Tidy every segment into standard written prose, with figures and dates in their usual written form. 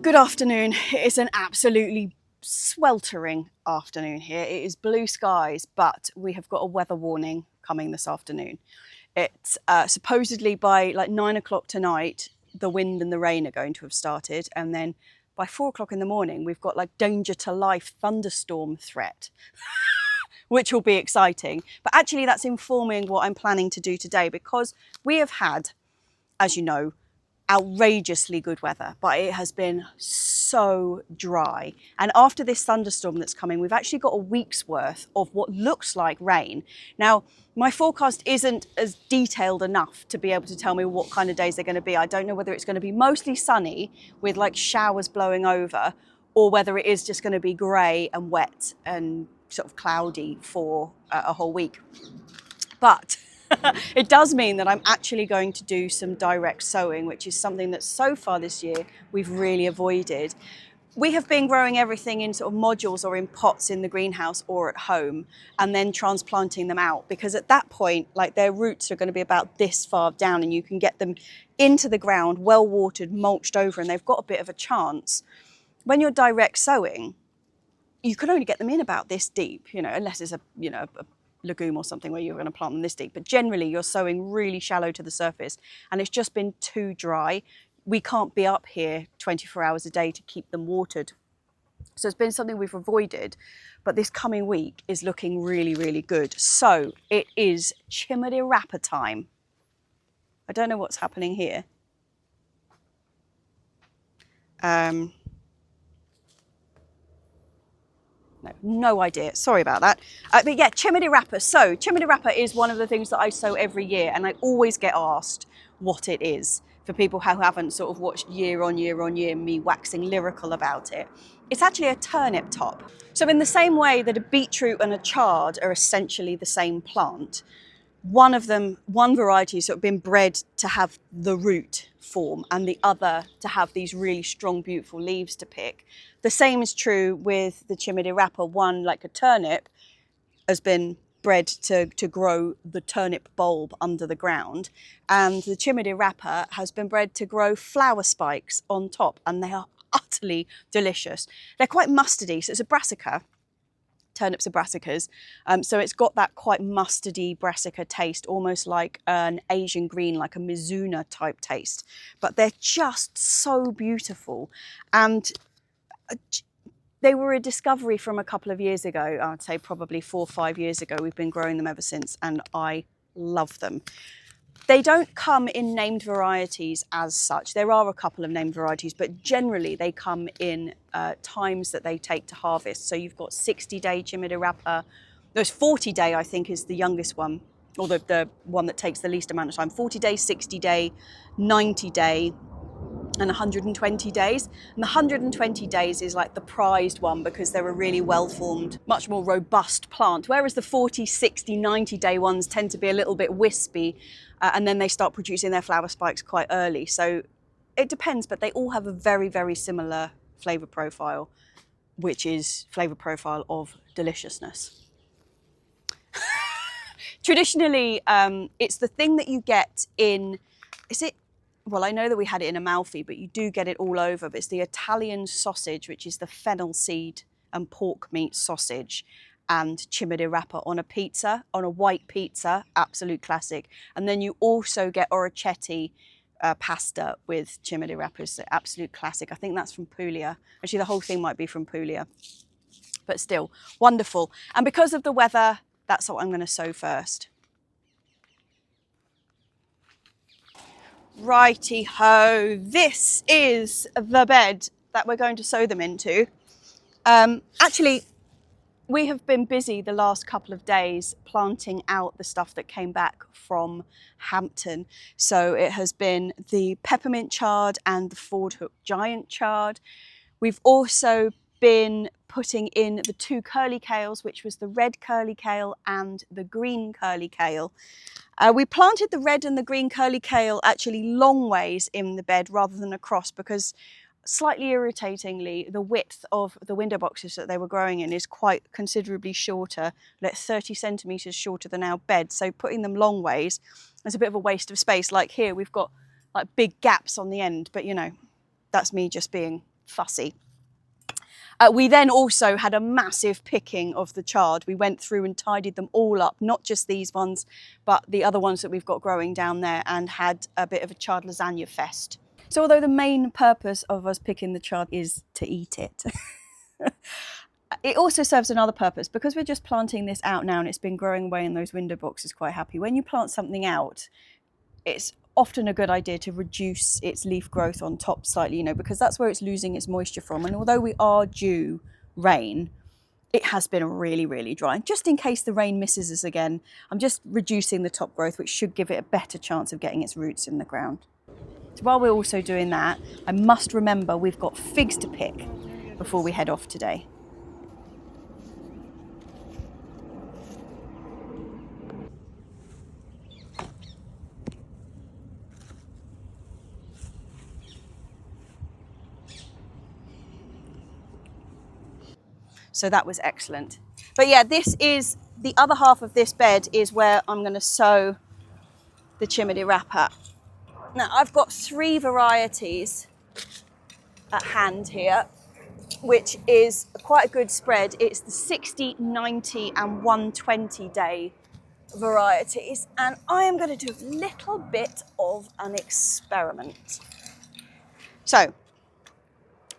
Good afternoon. It is an absolutely sweltering afternoon here. It is blue skies, but we have got a weather warning coming this afternoon. It's supposedly by like 9 o'clock tonight, the wind and the rain are going to have started. And then by 4 o'clock in the morning, we've got like danger to life thunderstorm threat, which will be exciting. But actually that's informing what I'm planning to do today, because we have had, as you know, outrageously good weather, but it has been so dry. And after this thunderstorm that's coming, we've actually got a week's worth of what looks like rain. Now, my forecast isn't as detailed enough to be able to tell me what kind of days they're going to be. I don't know whether it's going to be mostly sunny with like showers blowing over, or whether it is just going to be grey and wet and sort of cloudy for a whole week. But it does mean that I'm actually going to do some direct sowing, which is something that so far this year we've really avoided. We have been growing everything in sort of modules or in pots in the greenhouse or at home, and then transplanting them out, because at that point, like, their roots are going to be about this far down and you can get them into the ground, well watered, mulched over, and they've got a bit of a chance. When you're direct sowing, you can only get them in about this deep, unless it's a legume or something where you're going to plant them this deep. But generally you're sowing really shallow to the surface, and it's just been too dry. We can't be up here 24 hours a day to keep them watered. So it's been something we've avoided, but this coming week is looking really, really good. So it is chimney rapa time. I don't know what's happening here. No idea, sorry about that. But yeah, chimney rapa. So chimney rapa is one of the things that I sow every year, and I always get asked what it is for people who haven't sort of watched year on year on year me waxing lyrical about it. It's actually a turnip top. So in the same way that a beetroot and a chard are essentially the same plant, one variety has sort of been bred to have the root form, and the other to have these really strong, beautiful leaves to pick. The same is true with the chimney rapa. One, like a turnip, has been bred to grow the turnip bulb under the ground, and the chimney rapa has been bred to grow flower spikes on top, and they are utterly delicious. They're quite mustardy, so it's a brassica. Turnips are brassicas, so it's got that quite mustardy brassica taste, almost like an Asian green, like a Mizuna type taste. But they're just so beautiful, and they were a discovery from a couple of years ago. I'd say probably 4 or 5 years ago. We've been growing them ever since, and I love them. They don't come in named varieties as such. There are a couple of named varieties, but generally they come in times that they take to harvest. So you've got 60-day chimney rapa. There's 40-day, I think, is the youngest one, or the one that takes the least amount of time. 40-day, 60-day, 90-day, and 120 days. And the 120 days is like the prized one, because they're a really well-formed, much more robust plant. Whereas the 40, 60, 90-day ones tend to be a little bit wispy, and then they start producing their flower spikes quite early. So it depends, but they all have a very, very similar flavour profile, which is flavour profile of deliciousness. Traditionally, it's the thing that you get in, well, I know that we had it in Amalfi, but you do get it all over. But it's the Italian sausage, which is the fennel seed and pork meat sausage, and chimney rapa on a pizza, on a white pizza, absolute classic. And then you also get orecchiette pasta with chimney wrappers, absolute classic. I think that's from Puglia. Actually, the whole thing might be from Puglia, but still wonderful. And because of the weather, that's what I'm going to sow first. Righty ho, this is the bed that we're going to sow them into. Actually, we have been busy the last couple of days planting out the stuff that came back from Hampton. So it has been the peppermint chard and the Ford Hook giant chard. We've also been putting in the 2 curly kales, which was the red curly kale and the green curly kale. We planted the red and the green curly kale actually long ways in the bed rather than across, because slightly irritatingly, the width of the window boxes that they were growing in is quite considerably shorter, like 30 centimetres shorter than our bed. So putting them long ways is a bit of a waste of space. Like here, we've got like big gaps on the end, but that's me just being fussy. We then also had a massive picking of the chard. We went through and tidied them all up, not just these ones, but the other ones that we've got growing down there, and had a bit of a chard lasagna fest. So although the main purpose of us picking the chard is to eat it, it also serves another purpose. Because we're just planting this out now and it's been growing away in those window boxes quite happy. When you plant something out, it's often a good idea to reduce its leaf growth on top slightly, you know, because that's where it's losing its moisture from. And although we are due rain, it has been really, really dry. And just in case the rain misses us again, I'm just reducing the top growth, which should give it a better chance of getting its roots in the ground. So while we're also doing that, I must remember we've got figs to pick before we head off today. So that was excellent. But yeah, this is the other half of this bed is where I'm going to sow the chimney rapa. Now I've got 3 varieties at hand here, which is quite a good spread. It's the 60, 90 and 120 day varieties. And I am going to do a little bit of an experiment. So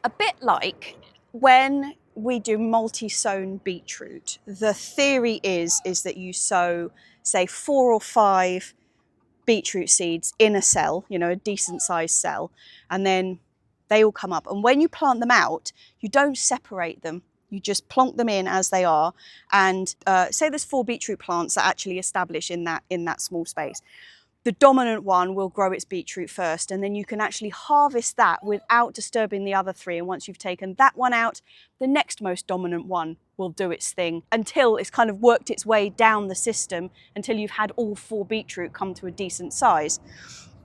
a bit like when we do multi-sown beetroot, the theory is that you sow, say, 4 or 5 beetroot seeds in a cell, you know, a decent sized cell, and then they all come up. And when you plant them out, you don't separate them. You just plonk them in as they are. And say there's 4 beetroot plants that actually establish in that small space. The dominant one will grow its beetroot first, and then you can actually harvest that without disturbing the other 3. And once you've taken that one out, the next most dominant one will do its thing until it's kind of worked its way down the system until you've had all 4 beetroot come to a decent size.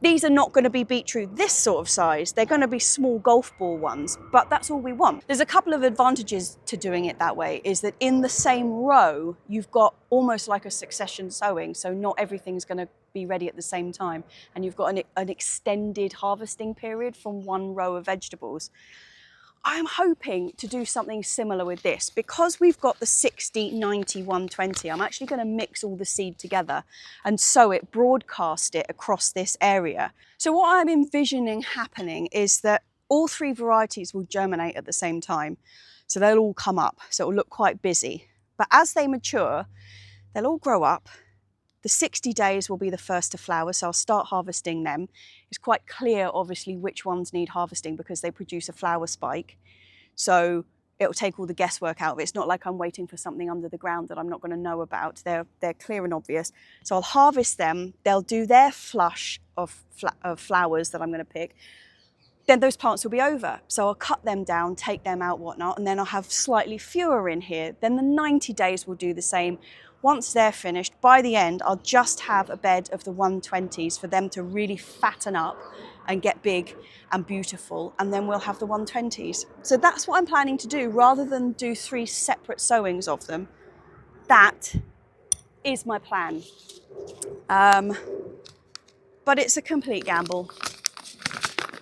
These are not going to be beetroot this sort of size. They're going to be small golf ball ones, but that's all we want. There's a couple of advantages to doing it that way, is that in the same row, you've got almost like a succession sowing. So not everything's going to be ready at the same time. And you've got an extended harvesting period from one row of vegetables. I'm hoping to do something similar with this. Because we've got the 60, 90, 120, I'm actually going to mix all the seed together and sow it, broadcast it across this area. So what I'm envisioning happening is that all 3 varieties will germinate at the same time. So they'll all come up, so it'll look quite busy. But as they mature, they'll all grow up. The 60 days will be the first to flower, so I'll start harvesting them. It's quite clear, obviously, which ones need harvesting because they produce a flower spike. So it'll take all the guesswork out of it. It's not like I'm waiting for something under the ground that I'm not going to know about. They're clear and obvious. So I'll harvest them. They'll do their flush of flowers that I'm going to pick. Then those plants will be over. So I'll cut them down, take them out, whatnot, and then I'll have slightly fewer in here. Then the 90 days will do the same. Once they're finished, by the end, I'll just have a bed of the 120s for them to really fatten up and get big and beautiful, and then we'll have the 120s. So that's what I'm planning to do, rather than do 3 separate sowings of them. That is my plan. But it's a complete gamble.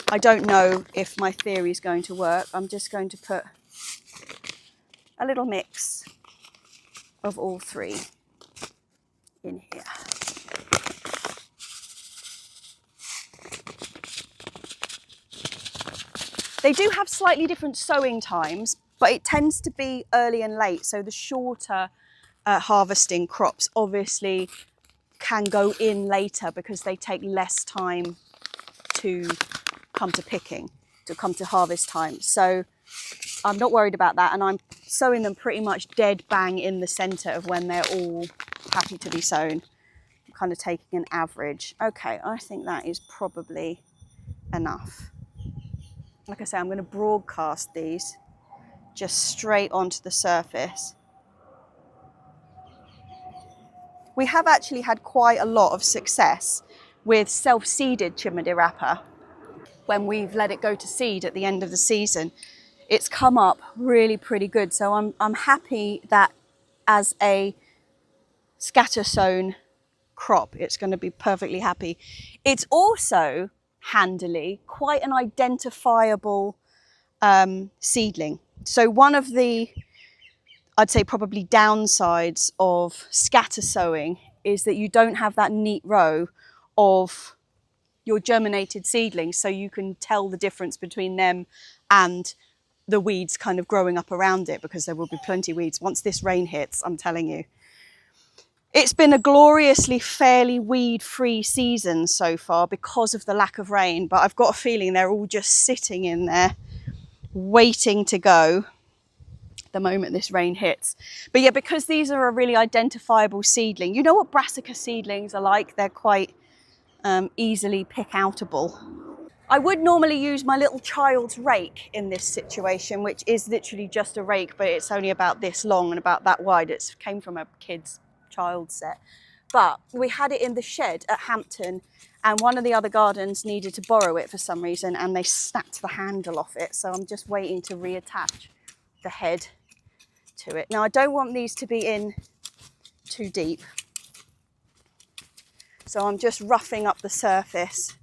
I don't know if my theory is going to work. I'm just going to put a little mix of all 3 in here. They do have slightly different sowing times, but it tends to be early and late. So the shorter harvesting crops obviously can go in later because they take less time to come to picking, to come to harvest time. So I'm not worried about that, and I'm sowing them pretty much dead bang in the center of when they're all happy to be sown. I'm kind of taking an average. Okay, I think that is probably enough. Like I say, I'm going to broadcast these just straight onto the surface. We have actually had quite a lot of success with self-seeded chimney rapa. When we've let it go to seed at the end of the season, it's come up really pretty good. So I'm happy that as a scatter sown crop, it's going to be perfectly happy. It's also handily quite an identifiable seedling. So one of the, I'd say probably downsides of scatter sowing is that you don't have that neat row of your germinated seedlings, so you can tell the difference between them and the weeds kind of growing up around it, because there will be plenty of weeds once this rain hits, I'm telling you. It's been a gloriously fairly weed-free season so far because of the lack of rain, but I've got a feeling they're all just sitting in there waiting to go the moment this rain hits. But yeah, because these are a really identifiable seedling, you know what brassica seedlings are like? They're quite easily pick-outable. I would normally use my little child's rake in this situation, which is literally just a rake, but it's only about this long and about that wide. It came from a kid's child set. But we had it in the shed at Hampton, and one of the other gardens needed to borrow it for some reason, and they snapped the handle off it. So I'm just waiting to reattach the head to it. Now, I don't want these to be in too deep, so I'm just roughing up the surface.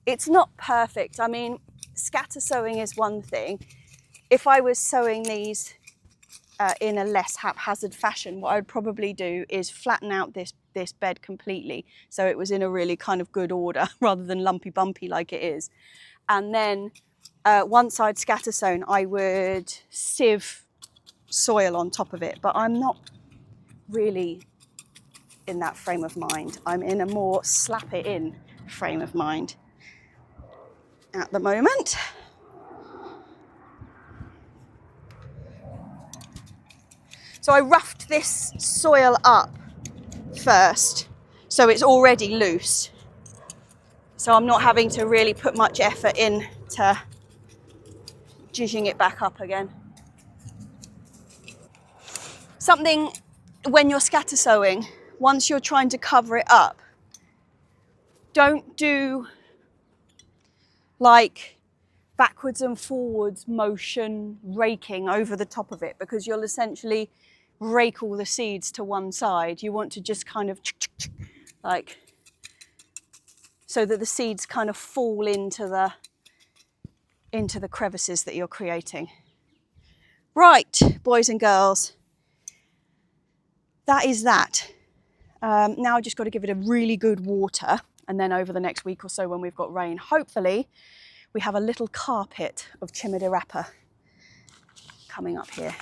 It's not perfect. I mean, scatter sowing is one thing. If I was sowing these in a less haphazard fashion, what I would probably do is flatten out this bed completely so it was in a really kind of good order rather than lumpy bumpy like it is. And then once I'd scatter sown, I would sieve soil on top of it. But I'm not really in that frame of mind. I'm in a more slap it in frame of mind at the moment. So I roughed this soil up first, so it's already loose. So I'm not having to really put much effort in to jizzing it back up again. Something when you're scatter sowing, once you're trying to cover it up, don't do like backwards and forwards motion raking over the top of it, because you'll essentially rake all the seeds to one side. You want to just kind of like, so that the seeds kind of fall into the crevices that you're creating. Right, boys and girls, that is that. Now I've just got to give it a really good water, and then over the next week or so when we've got rain, hopefully we have a little carpet of Chimida rapa coming up here.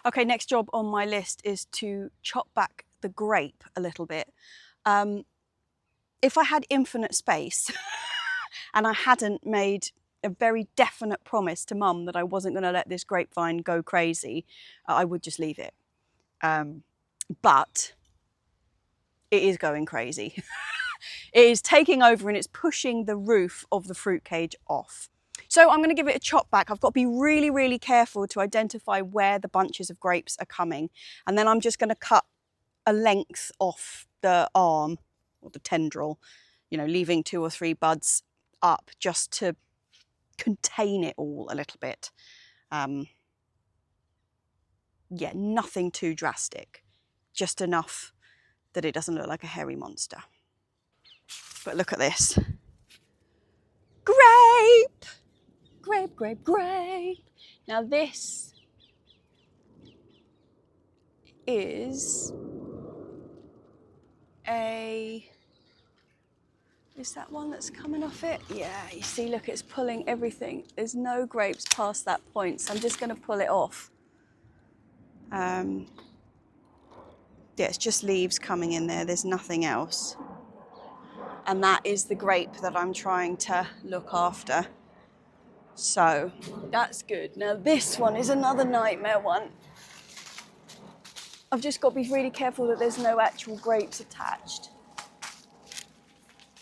Okay, next job on my list is to chop back the grape a little bit. If I had infinite space and I hadn't made a very definite promise to Mum that I wasn't going to let this grapevine go crazy, I would just leave it. But it is going crazy. It is taking over and it's pushing the roof of the fruit cage off. So I'm going to give it a chop back. I've got to be really, really careful to identify where the bunches of grapes are coming. And then I'm just going to cut a length off the arm or the tendril, you know, leaving 2 or 3 buds up just to contain it all a little bit. yeah, nothing too drastic, just enough that it doesn't look like a hairy monster. But look at this. Grape! Grape, grape, grape. Now this is is that one that's coming off it? Yeah, you see, look, it's pulling everything. There's no grapes past that point, so I'm just going to pull it off. Yeah, it's just leaves coming in there. There's nothing else. And that is the grape that I'm trying to look after. So that's good. Now this one is another nightmare one. I've just got to be really careful that there's no actual grapes attached.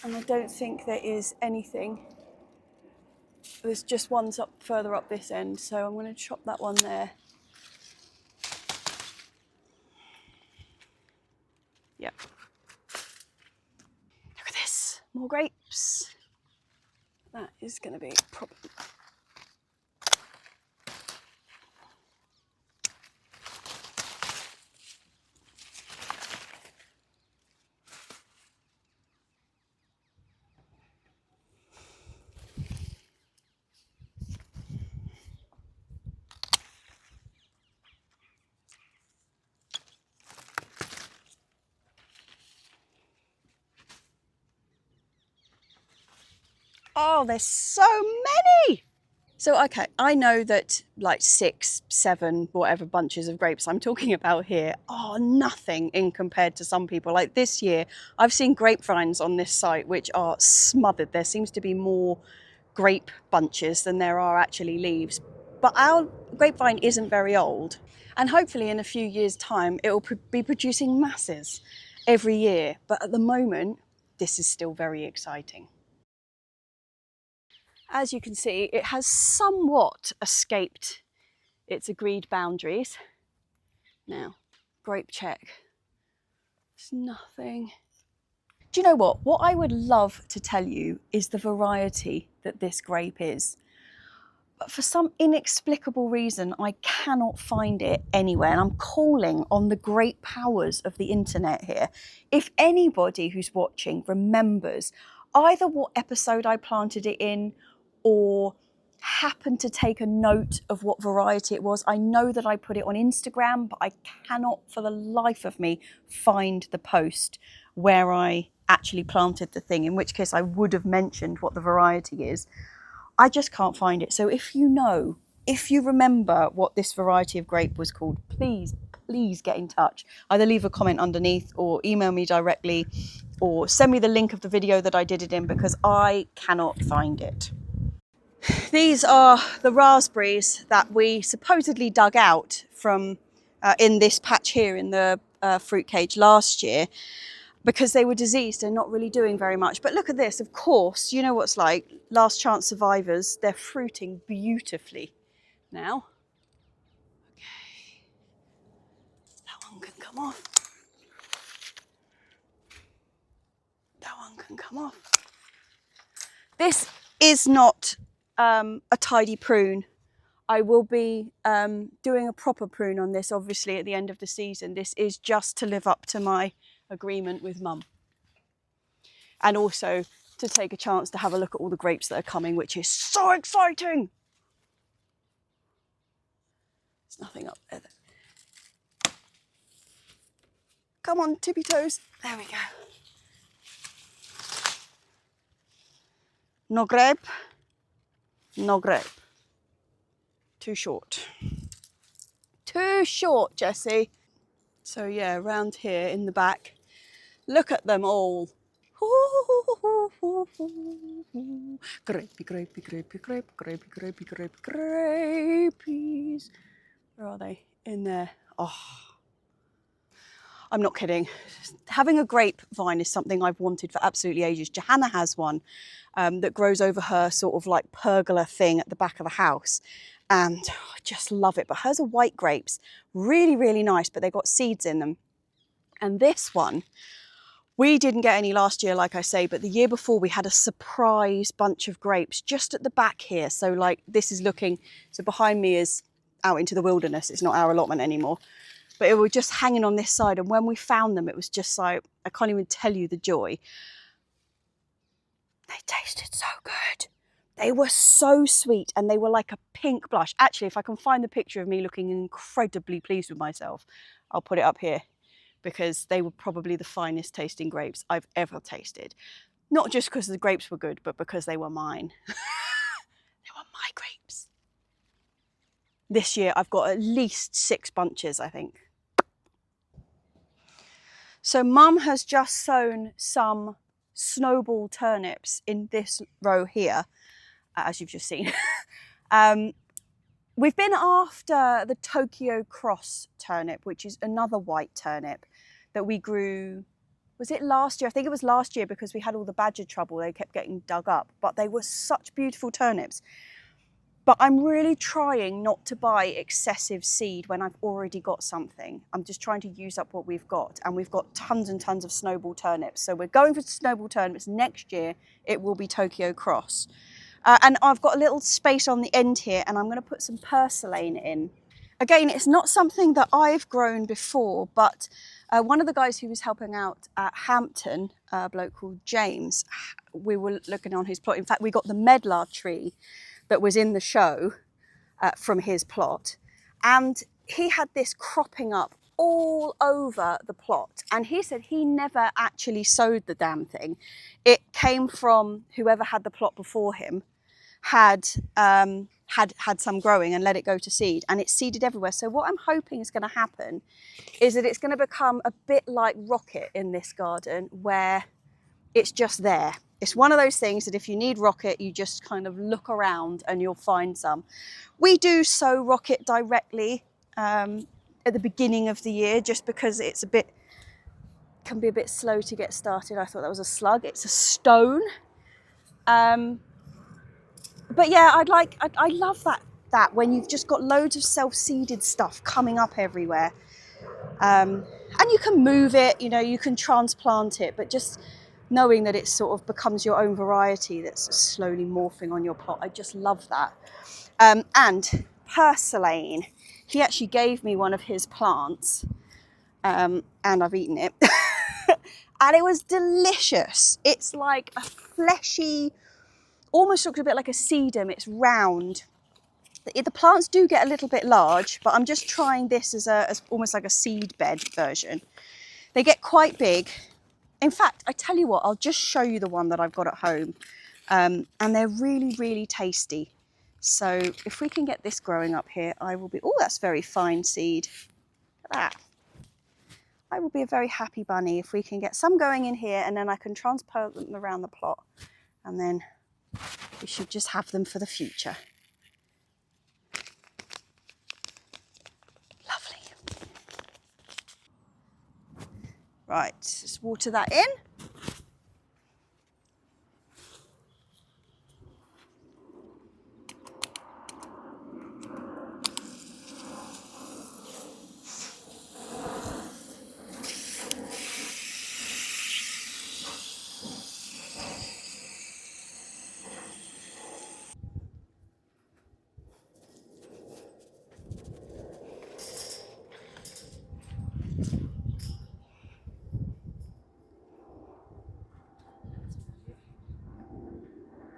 And I don't think there is anything. There's just ones up further up this end, so I'm going to chop that one there. Yep. Look at this, more grapes. That is going to be a problem. Oh, there's so many. So, okay, I know that like 6, 7, whatever bunches of grapes I'm talking about here are nothing in compared to some people. Like this year, I've seen grapevines on this site which are smothered. There seems to be more grape bunches than there are actually leaves. But our grapevine isn't very old. And hopefully in a few years' time, it will be producing masses every year. But at the moment, this is still very exciting. As you can see, it has somewhat escaped its agreed boundaries. Now, grape check. There's nothing. Do you know what? What I would love to tell you is the variety that this grape is. But for some inexplicable reason, I cannot find it anywhere. And I'm calling on the great powers of the internet here. If anybody who's watching remembers either what episode I planted it in, or happened to take a note of what variety it was. I know that I put it on Instagram, but I cannot for the life of me find the post where I actually planted the thing, in which case I would have mentioned what the variety is. I just can't find it. So if you know, if you remember what this variety of grape was called, please get in touch. Either leave a comment underneath or email me directly or send me the link of the video that I did it in, because I cannot find it. These are the raspberries that we supposedly dug out from in this patch here in the fruit cage last year, because they were diseased and not really doing very much. But look at this, of course, you know what's like, last chance survivors, they're fruiting beautifully now. Okay, that one can come off. That one can come off. This is not a tidy prune. I will be doing a proper prune on this, obviously, at the end of the season. This is just to live up to my agreement with Mum. And also to take a chance to have a look at all the grapes that are coming, which is so exciting. There's nothing up there. Come on, tippy toes. There we go. No grape. No grape. Too short. Too short, Jessie. So yeah, around here in the back, look at them all. Grapey, grapey, grapey, grape, grapey, grapey, grape, grapeys. Where are they? In there. Oh, I'm not kidding. Having a grapevine is something I've wanted for absolutely ages. Johanna has one that grows over her sort of like pergola thing at the back of the house. And I just love it. But hers are white grapes. Really, really nice, but they've got seeds in them. And this one, we didn't get any last year, like I say, but the year before we had a surprise bunch of grapes just at the back here. So like this is looking, so behind me is out into the wilderness. It's not our allotment anymore. But it was just hanging on this side. And when we found them, it was just like, I can't even tell you the joy. They tasted so good. They were so sweet and they were like a pink blush. Actually, if I can find the picture of me looking incredibly pleased with myself, I'll put it up here, because they were probably the finest tasting grapes I've ever tasted. Not just because the grapes were good, but because they were mine. They were my grapes. This year I've got at least 6 bunches, I think. So Mum has just sown some snowball turnips in this row here, as you've just seen. We've been after the Tokyo Cross turnip, which is another white turnip that we grew, was it last year? I think it was last year, because we had all the badger trouble. They kept getting dug up, but they were such beautiful turnips. But I'm really trying not to buy excessive seed when I've already got something. I'm just trying to use up what we've got. And we've got tons and tons of snowball turnips. So we're going for snowball turnips. Next year, it will be Tokyo Cross. And I've got a little space on the end here, and I'm going to put some purslane in. Again, it's not something that I've grown before, but one of the guys who was helping out at Hampton, a bloke called James, we were looking on his plot. In fact, we got the medlar tree that was in the show from his plot, and he had this cropping up all over the plot, and he said he never actually sowed the damn thing. It came from whoever had the plot before him had some growing and let it go to seed, and it seeded everywhere. So what I'm hoping is going to happen is that it's going to become a bit like rocket in this garden, where it's just there. It's one of those things that if you need rocket, you just kind of look around and you'll find some. We do sow rocket directly at the beginning of the year, just because it's can be a bit slow to get started. I thought that was a slug. It's a stone. But yeah, I love that when you've just got loads of self-seeded stuff coming up everywhere. And you can move it, you know, you can transplant it, but just knowing that it sort of becomes your own variety that's slowly morphing on your plot. I just love that. And purslane, he actually gave me one of his plants, and I've eaten it. And it was delicious. It's like a fleshy, almost looks a bit like a sedum. It's round. The plants do get a little bit large, but I'm just trying this as almost like a seed bed version. They get quite big. In fact, I tell you what, I'll just show you the one that I've got at home. And they're really, really tasty. So if we can get this growing up here, I will be, oh, that's very fine seed. Look at that. I will be a very happy bunny if we can get some going in here, and then I can transplant them around the plot. And then we should just have them for the future. Lovely. Right, let's water that in.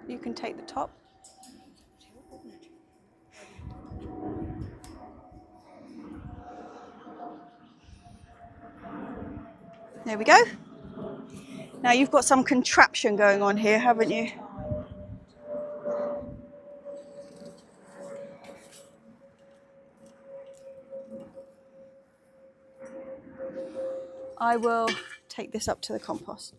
You can take the top. There we go. Now you've got some contraption going on here, haven't you? I will take this up to the compost.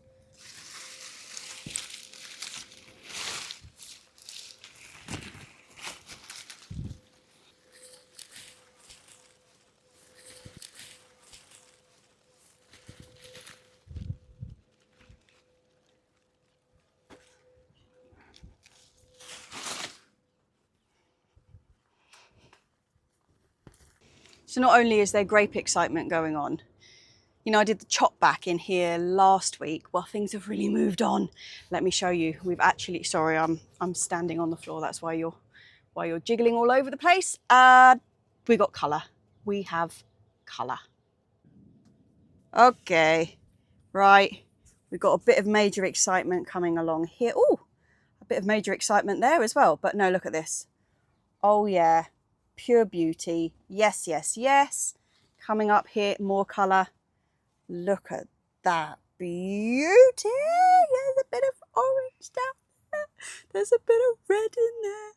So not only is there grape excitement going on, you know, I did the chop back in here last week. Well, things have really moved on. Let me show you. We've actually, sorry, I'm standing on the floor. That's why you're jiggling all over the place. we got colour. We have colour. Okay, right. We've got a bit of major excitement coming along here. Oh, a bit of major excitement there as well. But no, look at this. Oh yeah, pure beauty. Yes, yes, yes. Coming up here, more colour. Look at that beauty. There's a bit of orange down there. There's a bit of red in there.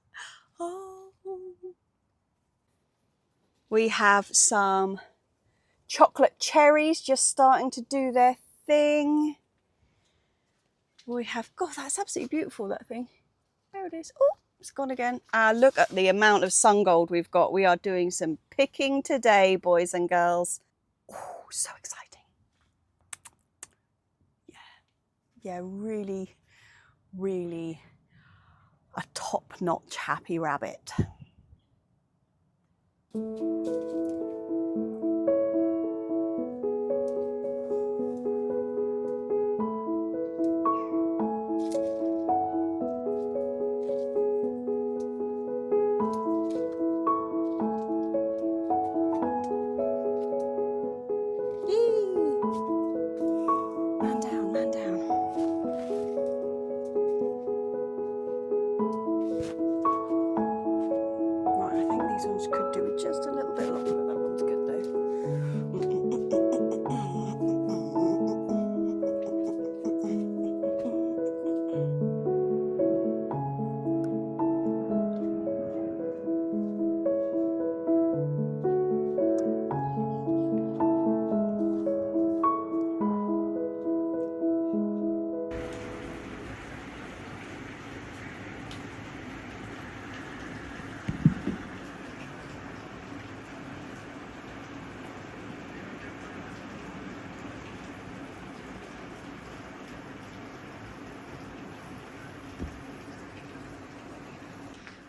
Oh. We have some chocolate cherries just starting to do their thing. We have, God, that's absolutely beautiful, that thing. There it is. Oh, it's gone again. Look at the amount of sun gold we've got. We are doing some picking today, boys and girls. Oh, so exciting. Yeah, really, really a top-notch happy rabbit.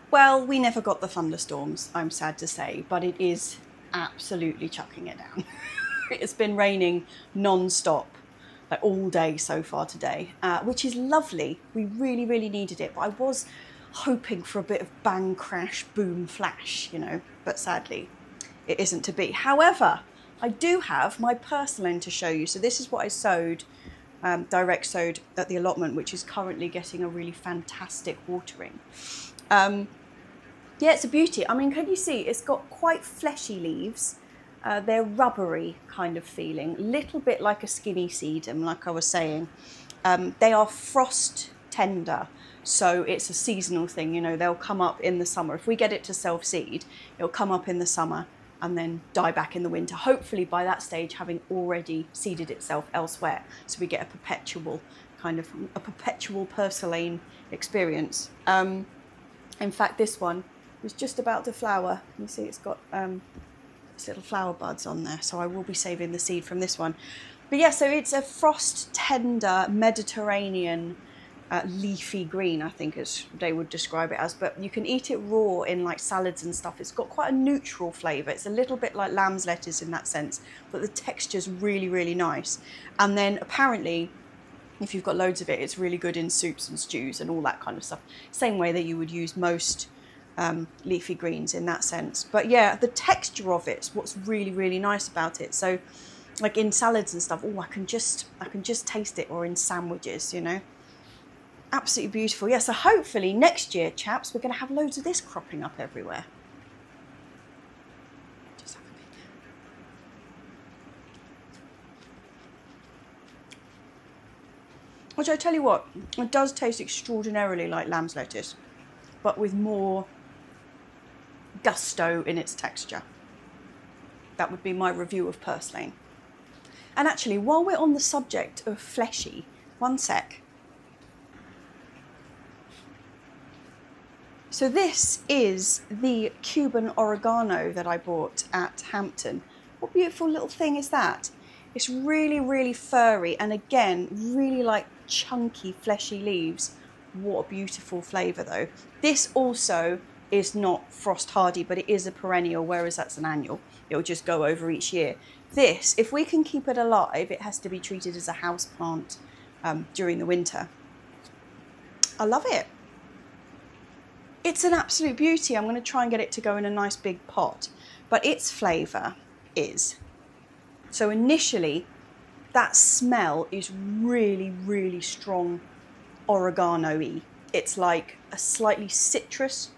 Well, we never got the thunderstorms, I'm sad to say, but it is absolutely chucking it down. It's been raining non-stop, like all day so far today, which is lovely. We really, really needed it, but I was hoping for a bit of bang, crash, boom, flash, you know, but sadly it isn't to be. However, I do have my purslane to show you. So this is what I sowed, direct sowed at the allotment, which is currently getting a really fantastic watering. Yeah, it's a beauty. I mean, can you see it's got quite fleshy leaves. They're rubbery kind of feeling, a little bit like a skinny sedum, like I was saying. They are frost tender, so it's a seasonal thing, you know, they'll come up in the summer. If we get it to self-seed, it'll come up in the summer and then die back in the winter, hopefully by that stage having already seeded itself elsewhere. So we get a perpetual purslane experience. In fact, this one was just about to flower. You see it's got these little flower buds on there, so I will be saving the seed from this one. But yeah, so it's a frost tender Mediterranean leafy green, I think as they would describe it as, but you can eat it raw in like salads and stuff. It's got quite a neutral flavour. It's a little bit like lamb's lettuce in that sense, but the texture's really, really nice. And then apparently, if you've got loads of it, it's really good in soups and stews and all that kind of stuff. Same way that you would use most leafy greens in that sense. But yeah, the texture of it's what's really, really nice about it. So like in salads and stuff, oh, I can just taste it, or in sandwiches, you know. Absolutely beautiful. Yeah, so hopefully next year, chaps, we're going to have loads of this cropping up everywhere. Just have a bit. Which I tell you what, it does taste extraordinarily like lamb's lettuce, but with more gusto in its texture. That would be my review of purslane. And actually, while we're on the subject of fleshy, one sec. So this is the Cuban oregano that I bought at Hampton. What beautiful little thing is that? It's really, really furry, and again, really like chunky, fleshy leaves. What a beautiful flavour though. This also is not frost hardy, but it is a perennial, whereas that's an annual. It'll just go over each year. This, if we can keep it alive, it has to be treated as a house plant during the winter. I love it. It's an absolute beauty. I'm going to try and get it to go in a nice big pot. but its flavour is. So initially, that smell is really, really strong oregano-y. It's like a slightly citrus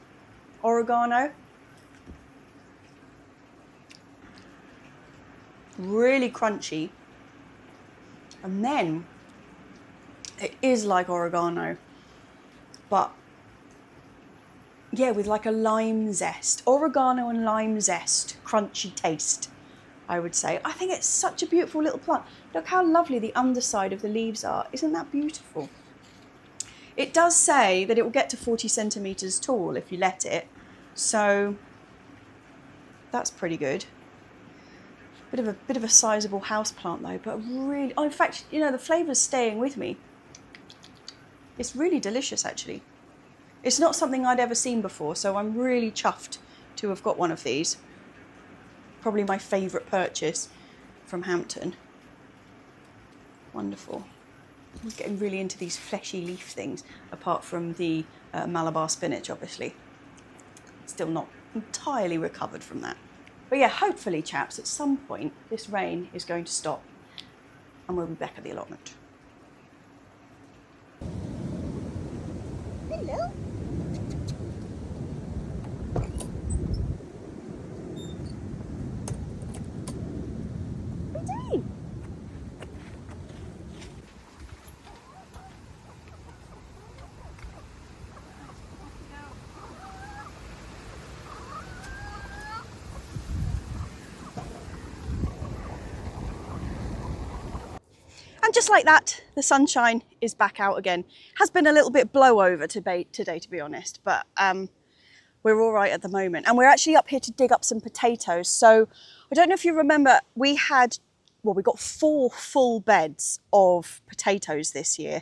oregano. Really crunchy. And then it is like oregano, but yeah, with like a lime zest. Oregano and lime zest, crunchy taste, I would say. I think it's such a beautiful little plant. Look how lovely the underside of the leaves are. Isn't that beautiful? It does say that it will get to 40 centimetres tall if you let it. So that's pretty good. Bit of a sizable house plant though, but really, oh, in fact, you know, the flavour's staying with me. It's really delicious actually. It's not something I'd ever seen before, so I'm really chuffed to have got one of these. Probably my favourite purchase from Hampton. Wonderful. I'm getting really into these fleshy leaf things, apart from the Malabar spinach, obviously. Still not entirely recovered from that. But yeah, hopefully, chaps, at some point, this rain is going to stop and we'll be back at the allotment. Hello. What are you doing? And just like that, the sunshine is back out again. Has been a little bit blowover today, to be honest, but we're all right at the moment. And we're actually up here to dig up some potatoes. So I don't know if you remember, we got 4 full beds of potatoes this year,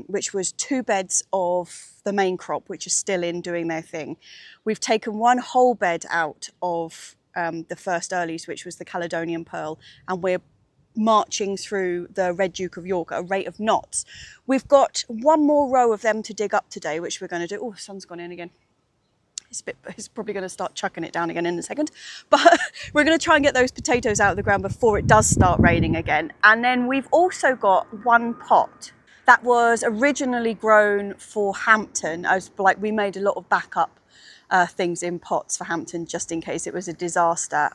which was 2 beds of the main crop, which are still in doing their thing. We've taken 1 whole bed out of the first earlies, which was the Caledonian Pearl, and we're marching through the Red Duke of York at a rate of knots. We've got 1 more row of them to dig up today, which we're going to do. Oh, the sun's gone in again. It's probably going to start chucking it down again in a second. But we're going to try and get those potatoes out of the ground before it does start raining again. And then we've also got 1 pot that was originally grown for Hampton. We made a lot of backup things in pots for Hampton just in case it was a disaster,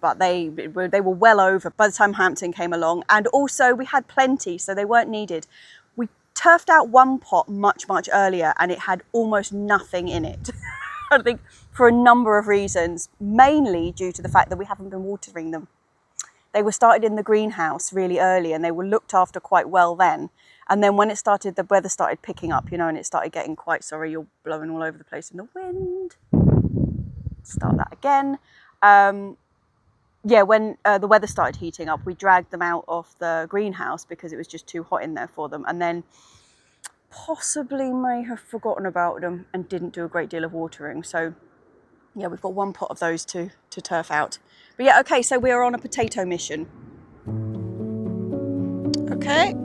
but they were well over by the time Hampton came along, and also we had plenty, so they weren't needed. We turfed out 1 pot much earlier and it had almost nothing in it. I think for a number of reasons, mainly due to the fact that we haven't been watering them. They were started in the greenhouse really early and they were looked after quite well then. And then when the weather started picking up, you know, and it started getting quite, sorry, you're blowing all over the place in the wind. Start that again. Yeah, when the weather started heating up, we dragged them out of the greenhouse because it was just too hot in there for them. And then possibly may have forgotten about them and didn't do a great deal of watering. So yeah, we've got 1 pot of those to turf out. But yeah, okay, so we are on a potato mission. Okay.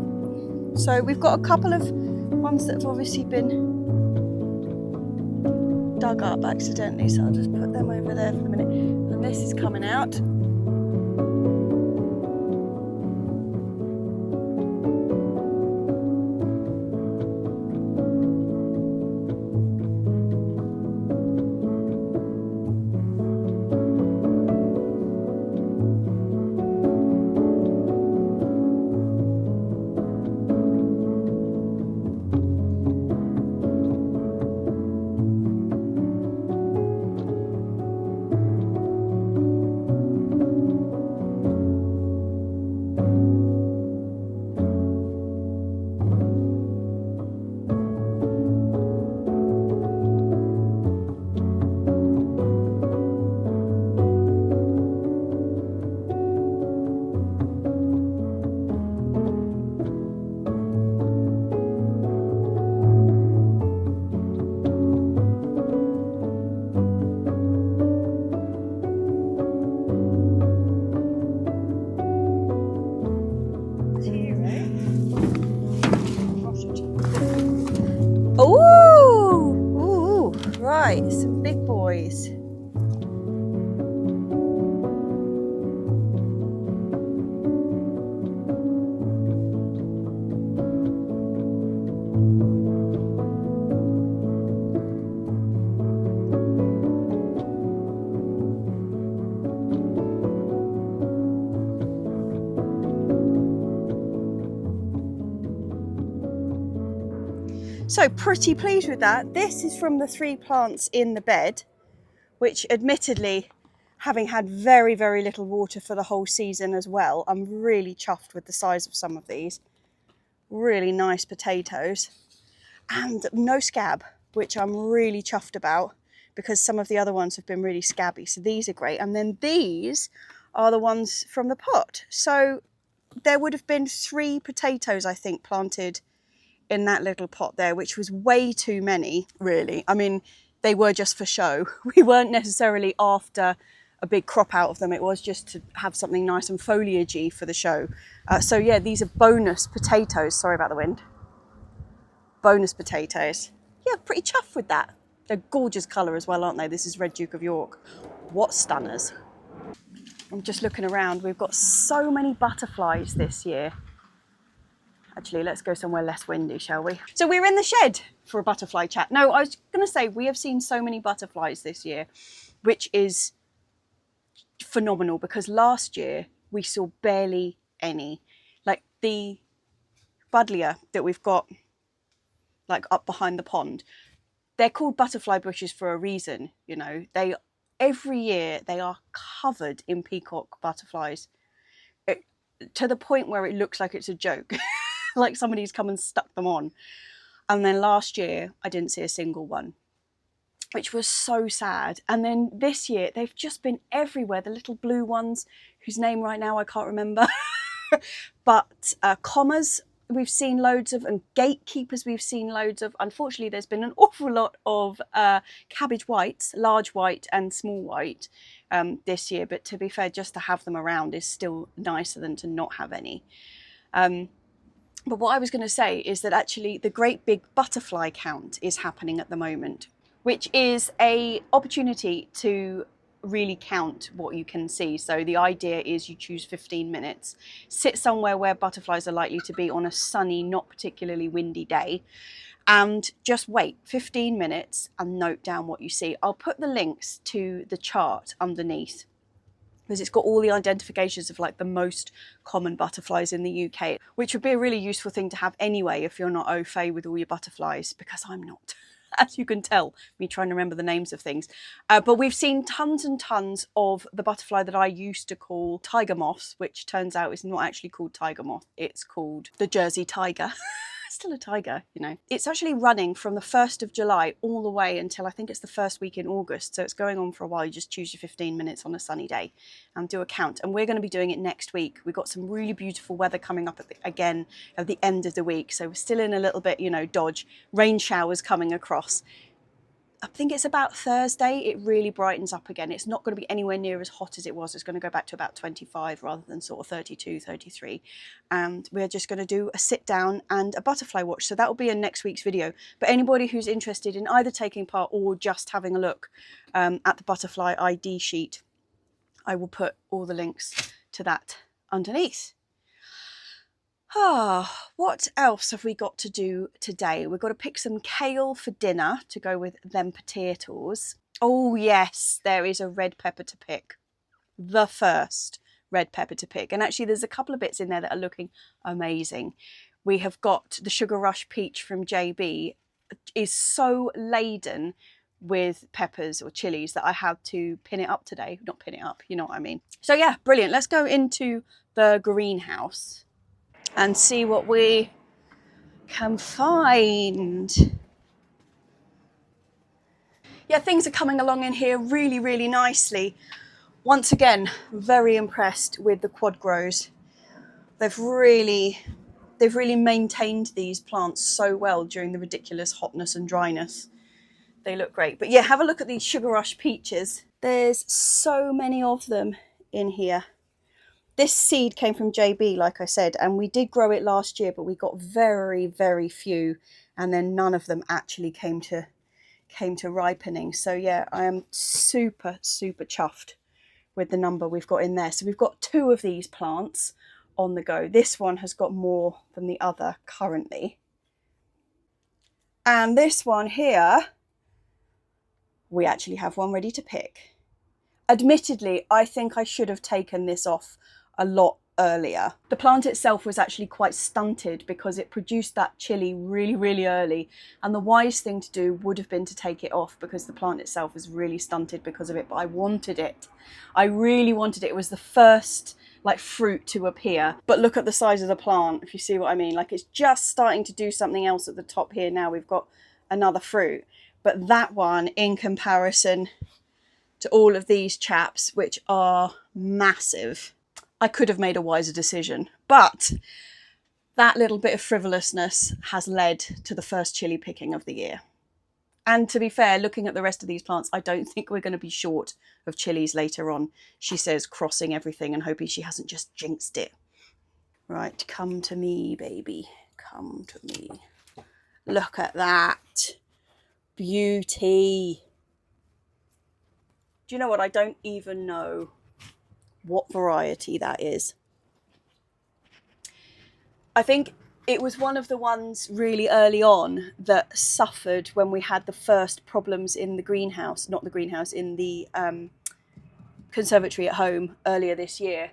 So we've got a couple of ones that have obviously been dug up accidentally, so I'll just put them over there for a minute. And this is coming out. Ooh, right, some big boys. So pretty pleased with that. This is from the 3 plants in the bed, which admittedly, having had very, very little water for the whole season as well, I'm really chuffed with the size of some of these. Really nice potatoes. And no scab, which I'm really chuffed about because some of the other ones have been really scabby. So these are great. And then these are the ones from the pot. So there would have been 3 potatoes, I think, planted in that little pot there, which was way too many, really. I mean, they were just for show. We weren't necessarily after a big crop out of them. It was just to have something nice and foliagey for the show. So yeah, these are bonus potatoes. Sorry about the wind. Bonus potatoes. Yeah, pretty chuffed with that. They're gorgeous colour as well, aren't they? This is Red Duke of York. What stunners. I'm just looking around. We've got so many butterflies this year. Actually, let's go somewhere less windy, shall we? So we're in the shed for a butterfly chat. No, I was going to say, we have seen so many butterflies this year, which is phenomenal because last year we saw barely any. Like the buddleia that we've got like up behind the pond, they're called butterfly bushes for a reason, you know. Every year they are covered in peacock butterflies to the point where it looks like it's a joke. Like somebody's come and stuck them on. And then last year I didn't see a single one, which was so sad. And then this year they've just been everywhere. The little blue ones whose name right now I can't remember. But commas we've seen loads of, and gatekeepers we've seen loads of. Unfortunately, there's been an awful lot of cabbage whites, large white and small white this year. But to be fair, just to have them around is still nicer than to not have any. But what I was going to say is that actually the great big butterfly count is happening at the moment, which is an opportunity to really count what you can see. So the idea is you choose 15 minutes, sit somewhere where butterflies are likely to be on a sunny, not particularly windy day, and just wait 15 minutes and note down what you see. I'll put the links to the chart underneath, because it's got all the identifications of like the most common butterflies in the UK, which would be a really useful thing to have anyway if you're not au fait with all your butterflies, because I'm not, as you can tell, me trying to remember the names of things. But we've seen tons and tons of the butterfly that I used to call tiger moths, which turns out is not actually called tiger moth, it's called the Jersey tiger. Still a tiger, you know. It's actually running from the 1st of July all the way until I think it's the first week in August. So it's going on for a while. You just choose your 15 minutes on a sunny day and do a count. And we're going to be doing it next week. We've got some really beautiful weather coming up again at the end of the week. So we're still in a little bit, you know, dodge. Rain showers coming across. I think it's about Thursday, it really brightens up again. It's not going to be anywhere near as hot as it was. It's going to go back to about 25 rather than sort of 32, 33. And we're just going to do a sit down and a butterfly watch. So that will be in next week's video. But anybody who's interested in either taking part or just having a look at the butterfly ID sheet, I will put all the links to that underneath. What else have we got to do today? We've got to pick some kale for dinner to go with them potatoes. Oh yes, there is a red pepper to pick. The first red pepper to pick. And actually there's a couple of bits in there that are looking amazing. We have got the Sugar Rush Peach from JB. Is so laden with peppers or chilies that I had to pin it up today. Not pin it up, you know what I mean. So yeah, brilliant. Let's go into the greenhouse and see what we can find. Yeah, things are coming along in here really, really nicely. Once again, very impressed with the quad grows. They've really maintained these plants so well during the ridiculous hotness and dryness. They look great. But yeah, have a look at these Sugar Rush peaches. There's so many of them in here. This seed came from JB, like I said, and we did grow it last year, but we got very, very few, and then none of them actually came to ripening. So yeah, I am super, super chuffed with the number we've got in there. So we've got 2 of these plants on the go. This one has got more than the other currently. And this one here, we actually have one ready to pick. Admittedly, I think I should have taken this off a lot earlier. The plant itself was actually quite stunted because it produced that chili really, really early, and the wise thing to do would have been to take it off because the plant itself was really stunted because of it, but I wanted it. I really wanted it. It was the first like fruit to appear. But look at the size of the plant, if you see what I mean. Like, it's just starting to do something else at the top here now. We've got another fruit, but that one in comparison to all of these chaps, which are massive, I could have made a wiser decision. But that little bit of frivolousness has led to the first chili picking of the year. And to be fair, looking at the rest of these plants, I don't think we're going to be short of chilies later on, she says, crossing everything and hoping she hasn't just jinxed it. Right, come to me, baby. Come to me. Look at that. Beauty. Do you know what? I don't even know what variety that is. I think it was one of the ones really early on that suffered when we had the first problems in the greenhouse, not the greenhouse, in the conservatory at home earlier this year.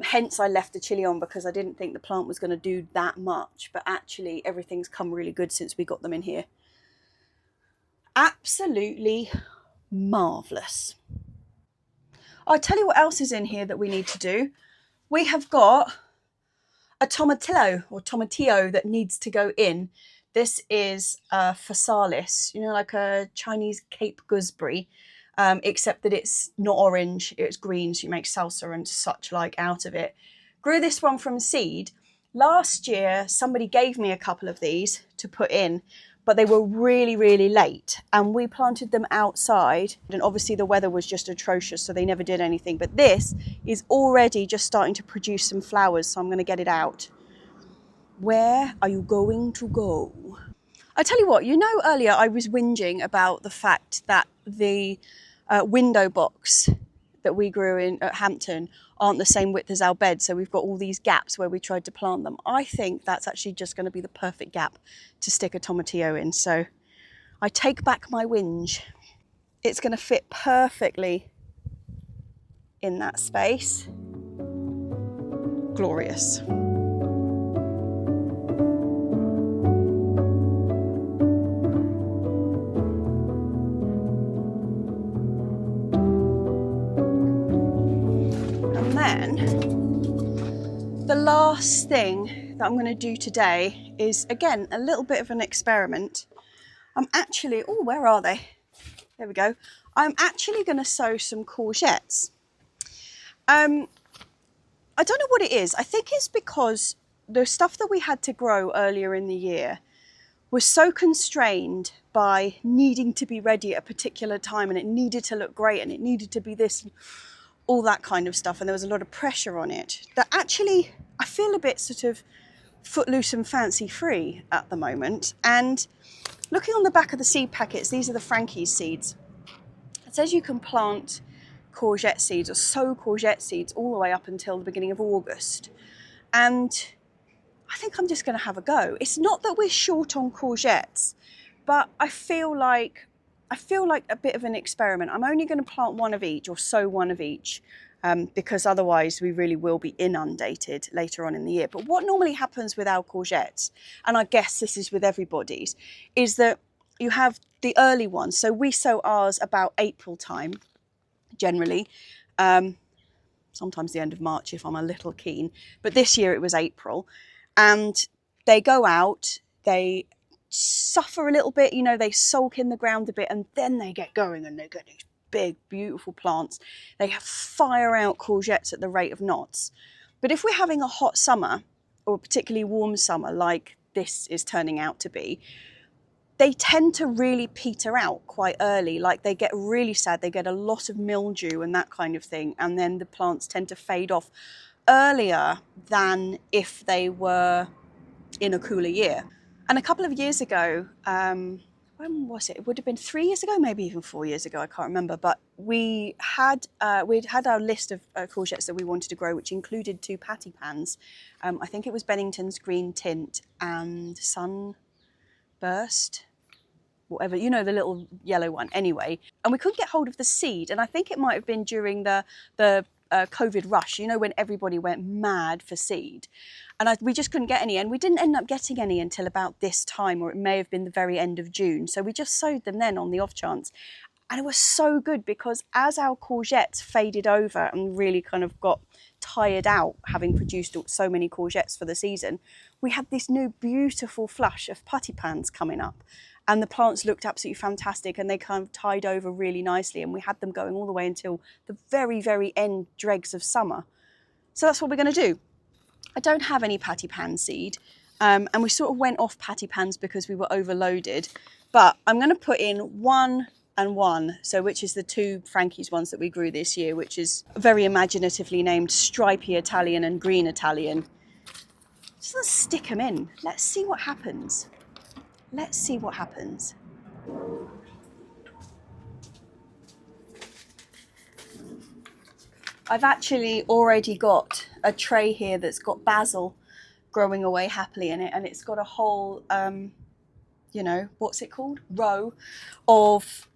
Hence I left the chili on because I didn't think the plant was going to do that much, but actually everything's come really good since we got them in here. Absolutely marvellous. I'll tell you what else is in here that we need to do. We have got a tomatillo or tomatillo that needs to go in. This is a phasalis, you know, like a Chinese Cape gooseberry, except that it's not orange, it's green, so you make salsa and such like out of it. Grew this one from seed. Last year, somebody gave me a couple of these to put in, but they were really, really late, and we planted them outside, and obviously the weather was just atrocious, so they never did anything. But this is already just starting to produce some flowers, so I'm going to get it out. Where are you going to go? I tell you what, you know, earlier I was whinging about the fact that the window box that we grew in at Hampton aren't the same width as our bed, so we've got all these gaps where we tried to plant them. I think that's actually just going to be the perfect gap to stick a tomatillo in, so I take back my whinge. It's going to fit perfectly in that space. Glorious. Then the last thing that I'm going to do today is, again, a little bit of an experiment. I'm actually, oh, where are they? There we go. I'm actually going to sow some courgettes. I don't know what it is. I think it's because the stuff that we had to grow earlier in the year was so constrained by needing to be ready at a particular time, and it needed to look great, and it needed to be this, all that kind of stuff, and there was a lot of pressure on it, that actually I feel a bit sort of footloose and fancy free at the moment. And looking on the back of the seed packets, these are the Frankie's seeds. It says you can plant courgette seeds or sow courgette seeds all the way up until the beginning of August, and I think I'm just going to have a go. It's not that we're short on courgettes, but I feel like a bit of an experiment. I'm only going to plant one of each, or sow one of each, because otherwise we really will be inundated later on in the year. But what normally happens with our courgettes, and I guess this is with everybody's, is that you have the early ones. So we sow ours about April time, generally. Sometimes the end of March if I'm a little keen. But this year it was April. And they go out, they suffer a little bit, you know, they sulk in the ground a bit, and then they get going and they get these big, beautiful plants. They fire out courgettes at the rate of knots. But if we're having a hot summer, or a particularly warm summer like this is turning out to be, they tend to really peter out quite early. Like, they get really sad, they get a lot of mildew and that kind of thing, and then the plants tend to fade off earlier than if they were in a cooler year. And a couple of years ago, when was it? It would have been 3 years ago, maybe even 4 years ago, I can't remember. But we'd had our list of courgettes that we wanted to grow, which included 2 patty pans. I think it was Bennington's Green Tint and Sunburst, whatever, you know, the little yellow one. Anyway, and we couldn't get hold of the seed. And I think it might have been during the COVID rush, you know, when everybody went mad for seed. And we just couldn't get any, and we didn't end up getting any until about this time, or it may have been the very end of June. So we just sowed them then on the off chance. And it was so good because as our courgettes faded over and really kind of got tired out, having produced so many courgettes for the season, we had this new beautiful flush of putty pans coming up. And the plants looked absolutely fantastic, and they kind of tied over really nicely. And we had them going all the way until the very, very end dregs of summer. So that's what we're going to do. I don't have any patty pan seed, and we sort of went off patty pans because we were overloaded. But I'm going to put in 1 and 1, so which is the 2 Frankie's ones that we grew this year, which is very imaginatively named Stripy Italian and Green Italian. Just let's stick them in. Let's see what happens. Let's see what happens. I've actually already got a tray here that's got basil growing away happily in it, and it's got a whole, you know, what's it called? Row of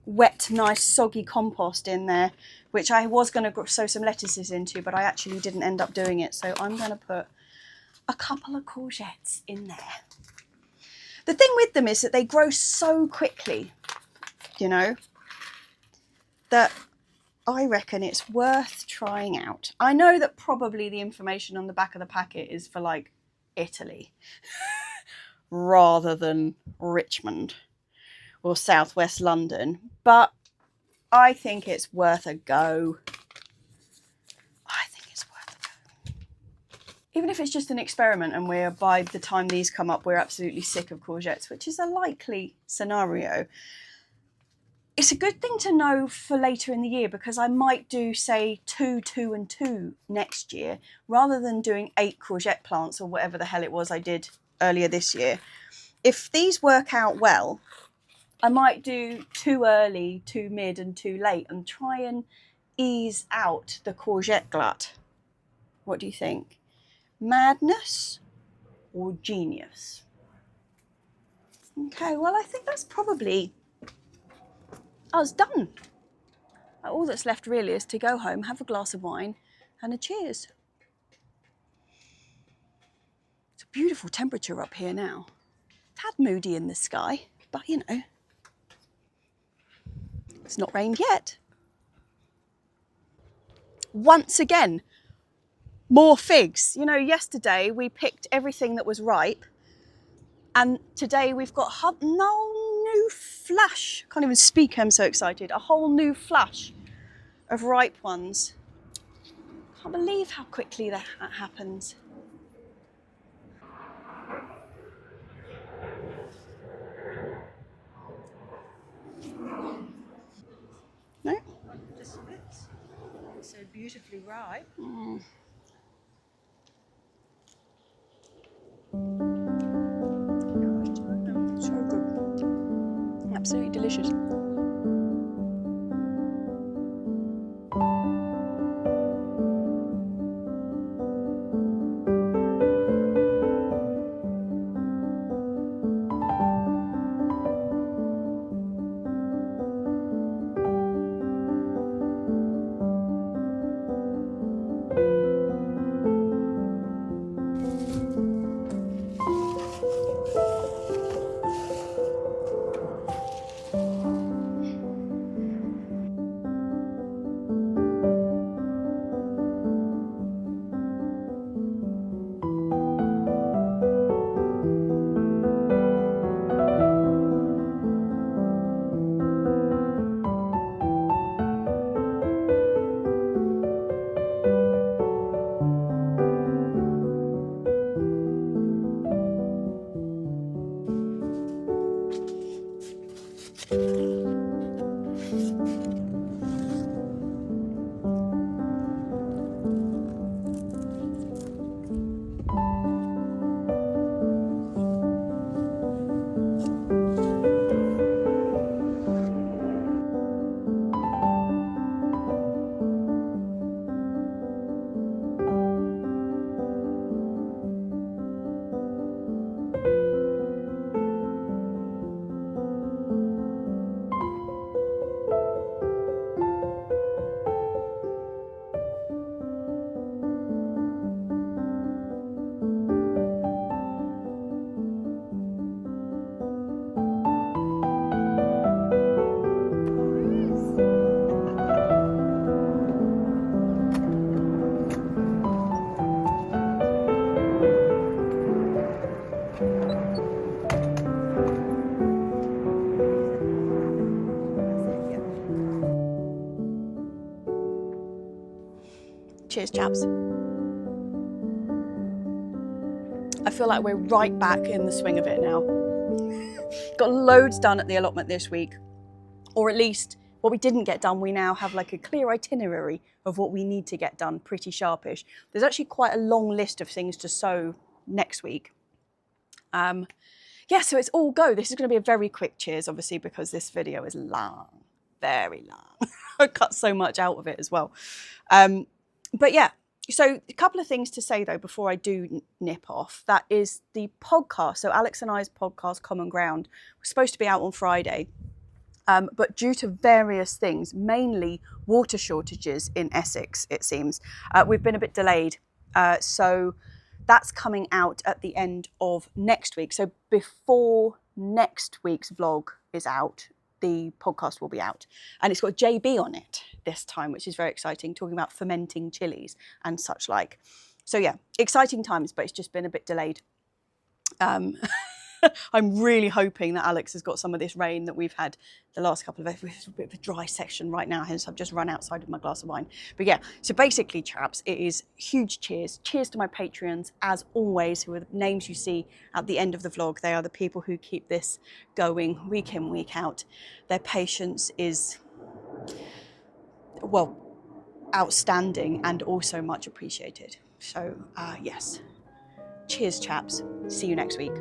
wet, nice, soggy compost in there, which I was going to sow some lettuces into, but I actually didn't end up doing it. So I'm going to put a couple of courgettes in there. The thing with them is that they grow so quickly, you know, that I reckon it's worth trying out. I know that probably the information on the back of the packet is for like Italy rather than Richmond or southwest London, but I think it's worth a go. Even if it's just an experiment and we're, by the time these come up, we're absolutely sick of courgettes, which is a likely scenario. It's a good thing to know for later in the year, because I might do, say, 2, 2 and 2 next year, rather than doing 8 courgette plants or whatever the hell it was I did earlier this year. If these work out well, I might do 2 early, 2 mid and 2 late, and try and ease out the courgette glut. What do you think? Madness or genius? Okay, well, I think that's probably us done. All that's left really is to go home, have a glass of wine and a cheers. It's a beautiful temperature up here now. It's had moody in the sky, but you know, it's not rained yet. Once again, more figs. You know, yesterday we picked everything that was ripe, and today we've got a whole new flush. Can't even speak, I'm so excited. A whole new flush of ripe ones. Can't believe how quickly that happens. No? Just bits. It's so beautifully ripe. Mm. So good. Absolutely delicious. Cheers, chaps. I feel like we're right back in the swing of it now. Got loads done at the allotment this week, or at least what we didn't get done, we now have like a clear itinerary of what we need to get done, pretty sharpish. There's actually quite a long list of things to sow next week. Yeah, so it's all go. This is going to be a very quick cheers, obviously, because this video is long, very long. I cut so much out of it as well. But yeah, so a couple of things to say, though, before I do nip off. That is the podcast. So Alex and I's podcast, Common Ground, was supposed to be out on Friday. But due to various things, mainly water shortages in Essex, it seems, we've been a bit delayed. So that's coming out at the end of next week. So before next week's vlog is out, the podcast will be out. And it's got JB on it this time, which is very exciting, talking about fermenting chilies and such like. So yeah, exciting times, but it's just been a bit delayed. I'm really hoping that Alex has got some of this rain that we've had the last couple of days. It's a bit of a dry section right now, hence I've just run outside with my glass of wine. But yeah, so basically, chaps, it is huge cheers. Cheers to my Patreons, as always, who are the names you see at the end of the vlog. They are the people who keep this going week in, week out. Their patience is, well, outstanding and also much appreciated. So yes, cheers, chaps. See you next week.